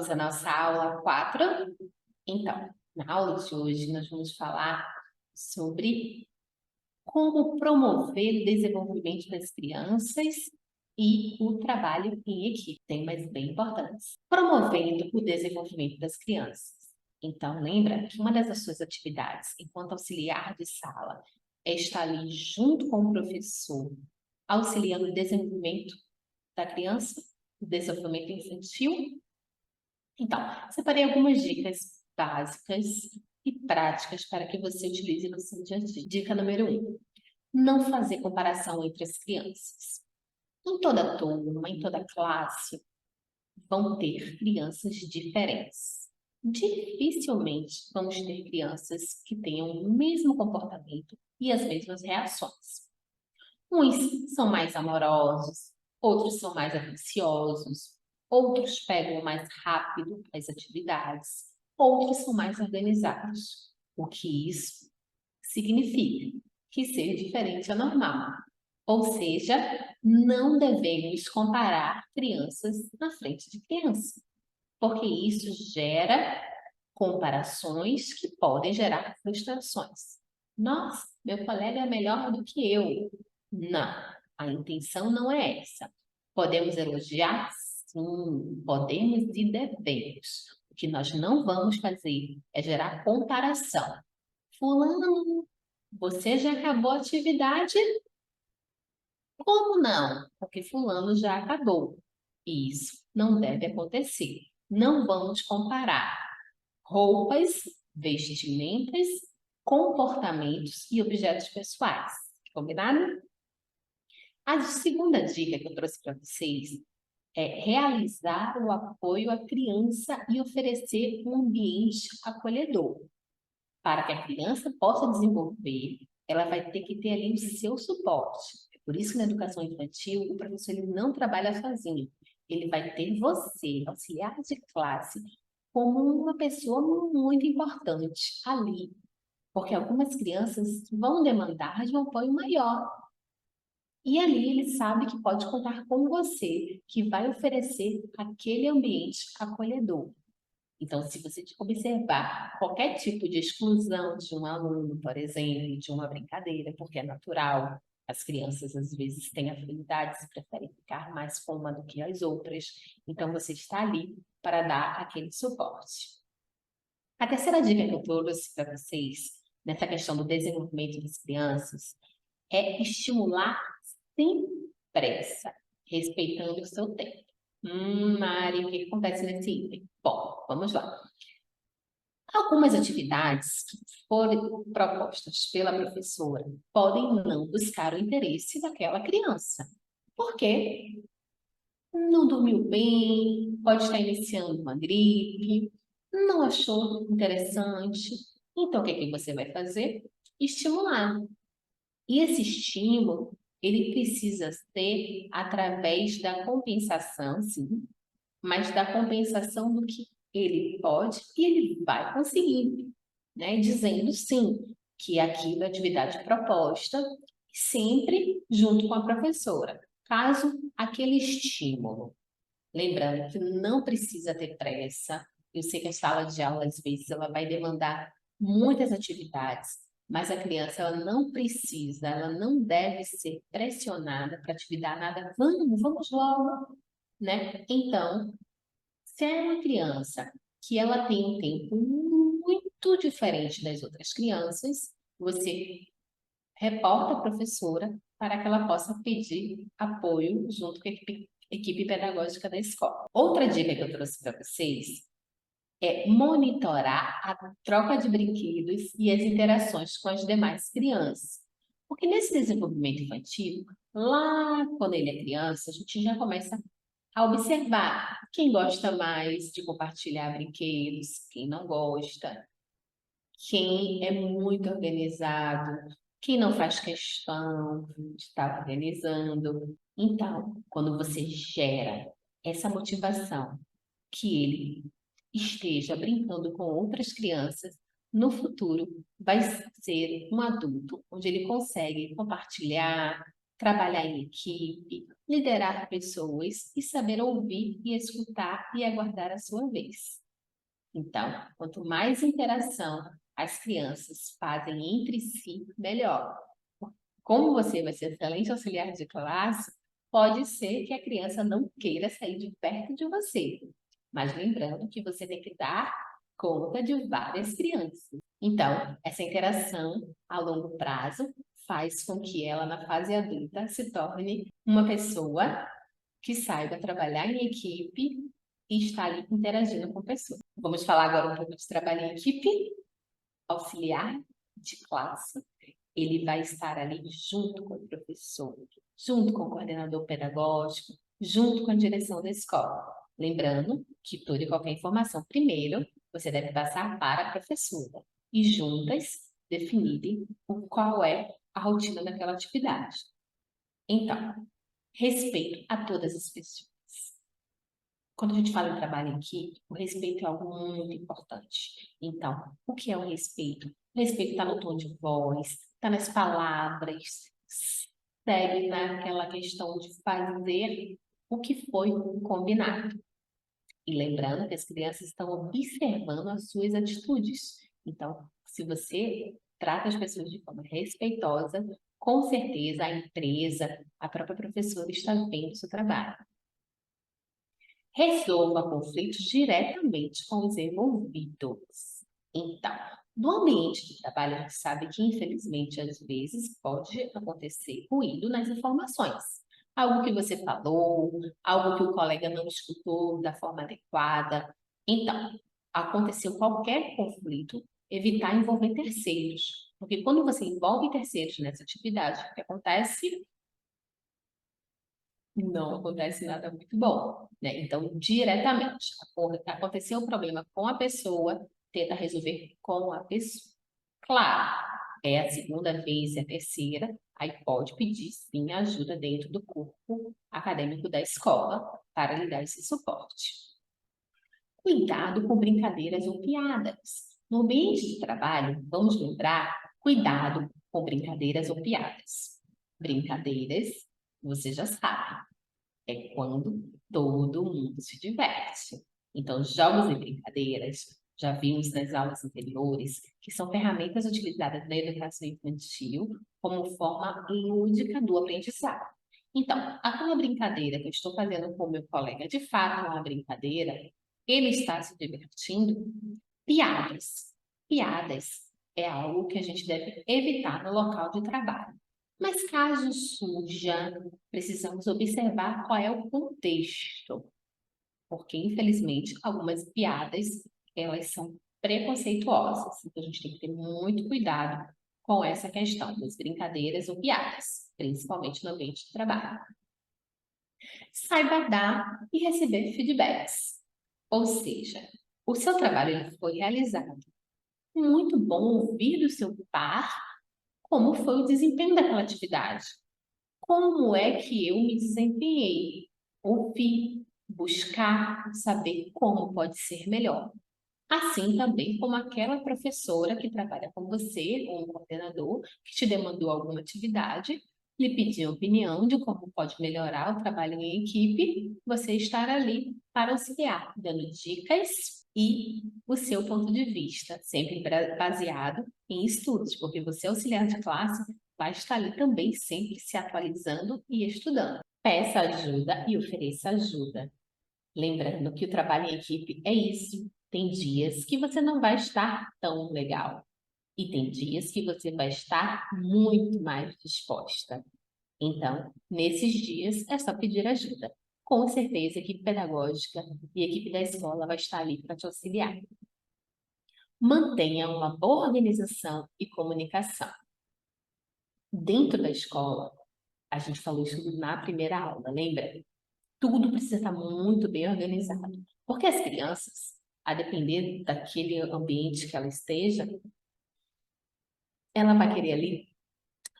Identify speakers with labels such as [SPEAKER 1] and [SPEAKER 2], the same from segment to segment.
[SPEAKER 1] Vamos à nossa aula 4. Então, na aula de hoje nós vamos falar sobre como promover o desenvolvimento das crianças e o trabalho em equipe, temas bem importantes. Promovendo o desenvolvimento das crianças. Então, lembra que uma das suas atividades enquanto auxiliar de sala é estar ali junto com o professor, auxiliando o desenvolvimento da criança, o desenvolvimento infantil. Então, separei algumas dicas básicas e práticas para que você utilize no seu dia a dia. Dica número 1. Não fazer comparação entre as crianças. Em toda turma, em toda classe, vão ter crianças diferentes. Dificilmente vamos ter crianças que tenham o mesmo comportamento e as mesmas reações. Uns são mais amorosos, outros são mais atenciosos, outros pegam mais rápido as atividades, outros são mais organizados. O que isso significa? Que ser diferente é normal. Ou seja, não devemos comparar crianças na frente de criança, porque isso gera comparações que podem gerar frustrações. Nossa, meu colega é melhor do que eu. Não, a intenção não é essa. Podemos elogiar? Sim, podemos e devemos. O que nós não vamos fazer é gerar comparação. Fulano, você já acabou a atividade? Como não? Porque fulano já acabou. Isso não deve acontecer. Não vamos comparar roupas, vestimentas, comportamentos e objetos pessoais. Combinado? A segunda dica que eu trouxe para vocês é realizar o apoio à criança e oferecer um ambiente acolhedor. Para que a criança possa desenvolver, ela vai ter que ter ali o seu suporte. Por isso que na educação infantil, o professor ele não trabalha sozinho. Ele vai ter você, auxiliar de classe, como uma pessoa muito importante ali. Porque algumas crianças vão demandar de um apoio maior. E ali ele sabe que pode contar com você, que vai oferecer aquele ambiente acolhedor. Então, se você observar qualquer tipo de exclusão de um aluno, por exemplo, de uma brincadeira, porque é natural, as crianças às vezes têm afinidades e preferem ficar mais com uma do que as outras, então você está ali para dar aquele suporte. A terceira dica que eu trouxe para vocês, nessa questão do desenvolvimento das crianças, é estimular sem pressa, respeitando o seu tempo. Mari, o que acontece nesse item? Bom, vamos lá. Algumas atividades que foram propostas pela professora podem não buscar o interesse daquela criança. Por quê? Não dormiu bem, pode estar iniciando uma gripe, não achou interessante. Então, o que que você vai fazer? Estimular. E esse estímulo, ele precisa ser através da compensação, sim, mas da compensação do que ele pode e ele vai conseguir, né? Dizendo sim, que aquilo é atividade proposta, sempre junto com a professora. Caso aquele estímulo, lembrando que não precisa ter pressa, eu sei que a sala de aula, às vezes, ela vai demandar muitas atividades, mas a criança, ela não precisa, ela não deve ser pressionada para atividade nada. Vamos logo, né? Então, se é uma criança que ela tem um tempo muito diferente das outras crianças, você reporta a professora para que ela possa pedir apoio junto com a equipe pedagógica da escola. Outra dica que eu trouxe para vocês é monitorar a troca de brinquedos e as interações com as demais crianças. Porque nesse desenvolvimento infantil, lá quando ele é criança, a gente já começa a observar quem gosta mais de compartilhar brinquedos, quem não gosta, quem é muito organizado, quem não faz questão de estar organizando. Então, quando você gera essa motivação que ele esteja brincando com outras crianças, no futuro vai ser um adulto onde ele consegue compartilhar, trabalhar em equipe, liderar pessoas e saber ouvir e escutar e aguardar a sua vez. Então, quanto mais interação as crianças fazem entre si, melhor. Como você vai ser excelente auxiliar de classe, pode ser que a criança não queira sair de perto de você. Mas lembrando que você tem que dar conta de várias crianças. Então, essa interação a longo prazo faz com que ela, na fase adulta, se torne uma pessoa que saiba trabalhar em equipe e estar ali interagindo com pessoas. Vamos falar agora um pouco de trabalho em equipe. Auxiliar de classe, ele vai estar ali junto com o professor, junto com o coordenador pedagógico, junto com a direção da escola. Lembrando que toda e qualquer informação, primeiro, você deve passar para a professora e juntas definirem qual é a rotina daquela atividade. Então, respeito a todas as pessoas. Quando a gente fala em trabalho em equipe, o respeito é algo muito importante. Então, o que é o respeito? O respeito está no tom de voz, está nas palavras, segue naquela questão de fazer o que foi combinado. E lembrando que as crianças estão observando as suas atitudes. Então, se você trata as pessoas de forma respeitosa, com certeza a empresa, a própria professora está vendo o seu trabalho. Resolva conflitos diretamente com os envolvidos. Então, no ambiente de trabalho, a gente sabe que, infelizmente, às vezes pode acontecer ruído nas informações. Algo que você falou, algo que o colega não escutou da forma adequada. Então, aconteceu qualquer conflito, evitar envolver terceiros. Porque quando você envolve terceiros nessa atividade, o que acontece? Não acontece nada muito bom, né? Então, diretamente, aconteceu um problema com a pessoa, tenta resolver com a pessoa. Claro, é a segunda vez, é a terceira, aí pode pedir sim ajuda dentro do corpo acadêmico da escola para lhe dar esse suporte. Cuidado com brincadeiras ou piadas. No ambiente de trabalho, vamos lembrar, cuidado com brincadeiras ou piadas. Brincadeiras, você já sabe, é quando todo mundo se diverte. Então, jogos e brincadeiras, já vimos nas aulas anteriores, que são ferramentas utilizadas na educação infantil como forma lúdica do aprendizado. Então, aquela brincadeira que eu estou fazendo com o meu colega, de fato é uma brincadeira, ele está se divertindo. Piadas. Piadas é algo que a gente deve evitar no local de trabalho. Mas caso surja, precisamos observar qual é o contexto, porque infelizmente algumas piadas elas são preconceituosas, então a gente tem que ter muito cuidado com essa questão das brincadeiras ou piadas, principalmente no ambiente de trabalho. Saiba dar e receber feedbacks, ou seja, o seu trabalho ele foi realizado. Muito bom ouvir do seu par como foi o desempenho daquela atividade. Como é que eu me desempenhei? Ouvir, buscar, saber como pode ser melhor. Assim também como aquela professora que trabalha com você, ou um coordenador, que te demandou alguma atividade, lhe pediu opinião de como pode melhorar o trabalho em equipe, você estar ali para auxiliar, dando dicas e o seu ponto de vista, sempre baseado em estudos, porque você, auxiliar de classe, vai estar ali também sempre se atualizando e estudando. Peça ajuda e ofereça ajuda. Lembrando que o trabalho em equipe é isso. Tem dias que você não vai estar tão legal. E tem dias que você vai estar muito mais disposta. Então, nesses dias, é só pedir ajuda. Com certeza, a equipe pedagógica e a equipe da escola vai estar ali para te auxiliar. Mantenha uma boa organização e comunicação. Dentro da escola, a gente falou isso na primeira aula, lembra? Tudo precisa estar muito bem organizado. Porque as crianças, a depender daquele ambiente que ela esteja, ela vai querer ali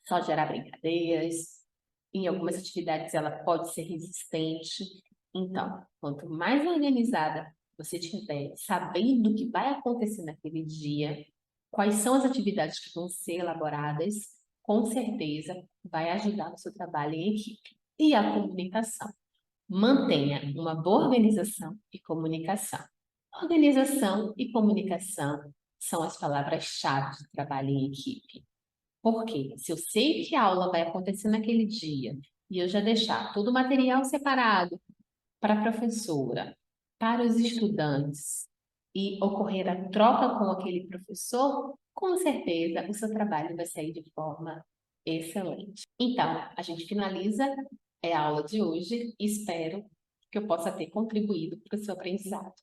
[SPEAKER 1] só gerar brincadeiras, em algumas atividades ela pode ser resistente. Então, quanto mais organizada você estiver, sabendo o que vai acontecer naquele dia, quais são as atividades que vão ser elaboradas, com certeza vai ajudar no seu trabalho em equipe. E a comunicação. Mantenha uma boa organização e comunicação. Organização e comunicação são as palavras-chave de trabalho em equipe. Porque se eu sei que a aula vai acontecer naquele dia e eu já deixar todo o material separado para a professora, para os estudantes e ocorrer a troca com aquele professor, com certeza o seu trabalho vai sair de forma excelente. Então, a gente finaliza a aula de hoje e espero que eu possa ter contribuído para o seu aprendizado.